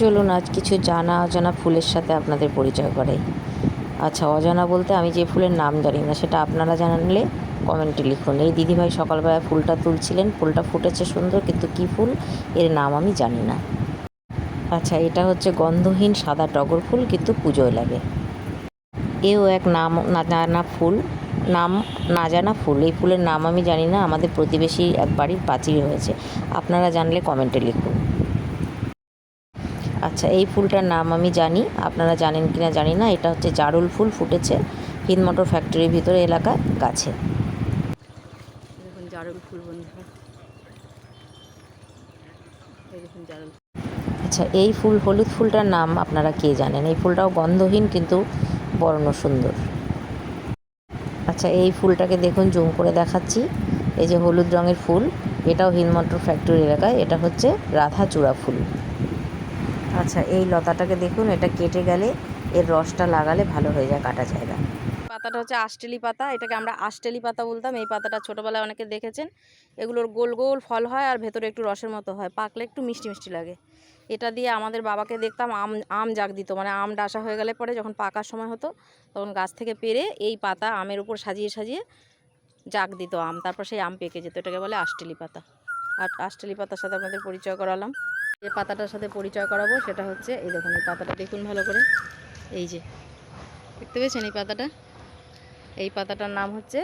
চলুন আজ কিছু জানা অজানা ফুলের সাথে আপনাদের পরিচয় করাই। আচ্ছা, অজানা বলতে আমি যে ফুলের নাম জানি না, সেটা আপনারা জানলে কমেন্টে লিখুন। এই দিদিভাই সকালবেলা ফুলটা তুলছিলেন, ফুলটা ফুটেছে সুন্দর, কিন্তু কী ফুল এর নাম আমি জানি না। আচ্ছা, এটা হচ্ছে গন্ধহীন সাদা টগর ফুল, কিন্তু পুজোয় লাগে। এও এক নাম না জানা ফুল, নাম না জানা ফুল। এই ফুলের নাম আমি জানি না, আমাদের প্রতিবেশী এক বাড়ির পাঁচিল হয়েছে। আপনারা জানলে কমেন্টে লিখুন। আচ্ছা, এই ফুলটার নাম আমি জানি, আপনারা জানেন কি না জানি না। এটা হচ্ছে জারুল ফুল, ফুটেছে হিন্দমোটর ফ্যাক্টরির ভিতরে এলাকায় গাছে। দেখুন জারুল ফুল বন্ধুরা, এই দেখুন জারুল। আচ্ছা, এই ফুল হলুদ ফুলটার নাম আপনারা কে জানেন? এই ফুলটাও গন্ধহীন, কিন্তু বর্ণ সুন্দর। আচ্ছা, এই ফুলটাকে দেখুন, জুম করে দেখাচ্ছি। এই যে হলুদ রঙের ফুল, এটাও হিন্দমোটর ফ্যাক্টরি এলাকায়। এটা হচ্ছে রাধাচূড়া ফুল। আচ্ছা, এই লতাটাকে দেখুন, এটা কেটে গেলে এর রসটা লাগালে ভালো হয়ে যায়, কাটা যায় না। পাতাটা হচ্ছে আষ্টেলি পাতা, এটাকে আমরা আষ্টেলি পাতা বলতাম। এই পাতাটা ছোটোবেলায় অনেকে দেখেছেন। এগুলোর গোল গোল ফল হয় আর ভেতরে একটু রসের মতো হয়, পাকলে একটু মিষ্টি মিষ্টি লাগে। এটা দিয়ে আমাদের বাবাকে দেখতাম আম জাগ দিত, মানে আম ডাসা হয়ে গেলে পরে যখন পাকার সময় হতো, তখন গাছ থেকে পেড়ে এই পাতা আমের উপর সাজিয়ে সাজিয়ে জাগ দিত আম, তারপর সেই আম পেকে যেত। এটাকে বলে আষ্টেলি পাতা। আর আষ্টেলি পাতার সাথে আপনাদের পরিচয় করালাম। যে পাতাটার সাথে পরিচয় করাবো সেটা হচ্ছে এই দেখুন, এই পাতাটা দেখুন ভালো করে। এই যে দেখতে পেয়েছেন এই পাতাটা, এই পাতাটার নাম হচ্ছে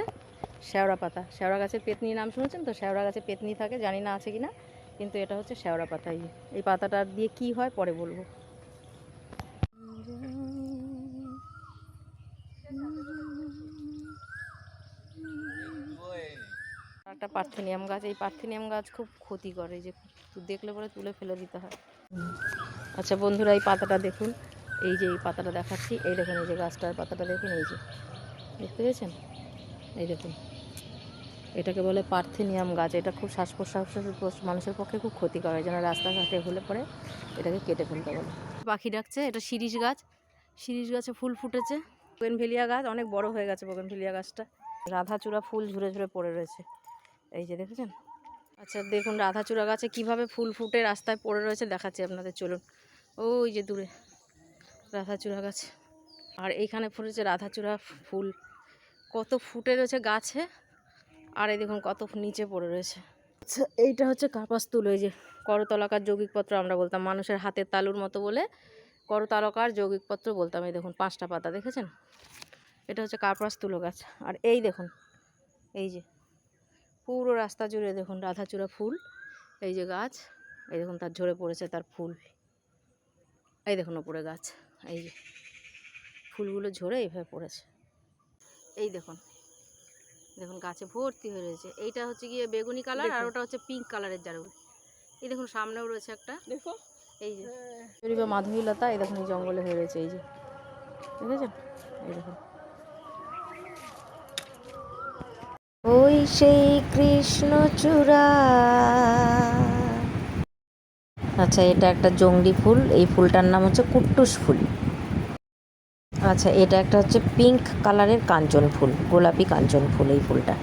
শেওড়া পাতা। শেওড়া গাছের পেতনি নাম শুনেছেন তো? শেওড়া গাছে পেতনি থাকে, জানি না আছে কি না, কিন্তু এটা হচ্ছে শেওড়া পাতা। এই পাতাটা দিয়ে কি হয় পরে বলবো। একটা পার্থেনিয়াম গাছ, এই পার্থেনিয়াম গাছ খুব ক্ষতি করে, যে দেখলে পরে তুলে ফেলে দিতে হয়। আচ্ছা বন্ধুরা, এই পাতাটা দেখুন, এই যে এই পাতাটা দেখাচ্ছি, এই দেখুন এই যে গাছটার পাতাটা দেখুন, এই যে দেখতে পেয়েছেন, এই দেখুন, এটাকে বলে পার্থেনিয়াম গাছ। এটা খুব শ্বাস প্রশ্বাসের মানুষের পক্ষে খুব ক্ষতিকর, এই জন্য রাস্তাঘাটে হলে পরে এটাকে কেটে ফেলতে বলে। পাখি ডাকছে, এটা শিরীষ গাছ। শিরীষ গাছে ফুল ফুটেছে। বোগেনভেলিয়া গাছ অনেক বড় হয়ে গেছে, বোগেনভেলিয়া গাছটা। রাধাচূড়া ফুল ঝুরে ঝুরে পড়ে রয়েছে, এই যে দেখেছেন। আচ্ছা দেখুন রাধাচূড়া গাছে কিভাবে ফুল ফুটে রাস্তায় পড়ে রয়েছে, দেখাচ্ছি আপনাদের, চলুন। ওই যে দূরে রাধাচূড়া গাছ, আর এইখানে ফুটেছে রাধাচূড়া ফুল, কত ফুটে রয়েছে গাছে। আর এই দেখুন কত নিচে পড়ে রয়েছে। আচ্ছা, এইটা হচ্ছে কার্পাসতুল। এই যে করতলাকার যৌগিকপত্র আমরা বলতাম, মানুষের হাতের তালুর মতো বলে করতলাকার যৌগিকপত্র বলতাম। এই দেখুন 5টা পাতা দেখেছেন, এটা হচ্ছে কার্পাসতুলো গাছ। আর এই দেখুন, এই যে পুরো রাস্তা জুড়ে দেখুন রাধাচূড়া ফুল। এই যে গাছ, এই দেখুন তার ঝরে পড়েছে তার ফুল। এই দেখুন ওপরে গাছ, এই যে ফুলগুলো ঝরে এইভাবে পড়েছে। এই দেখুন, দেখুন গাছে ভর্তি হয়ে রয়েছে। এইটা হচ্ছে গিয়ে বেগুনি কালার, আর ওটা হচ্ছে পিঙ্ক কালারের জারুল। এই দেখুন সামনেও রয়েছে একটা, দেখো এই যে বা মাধবীলতা। এই দেখুন এই জঙ্গলে হয়ে রয়েছে, এই যে দেখেছেন, এই দেখুন। ওই সেই কৃষ্ণচূড়া। আচ্ছা, এটা একটা জংলি ফুল, এই ফুলটার নাম হচ্ছে কুট্টুস ফুল। আচ্ছা, এটা একটা হচ্ছে পিঙ্ক কালারের কাঞ্চন ফুল, গোলাপি কাঞ্চন ফুল এই ফুলটা।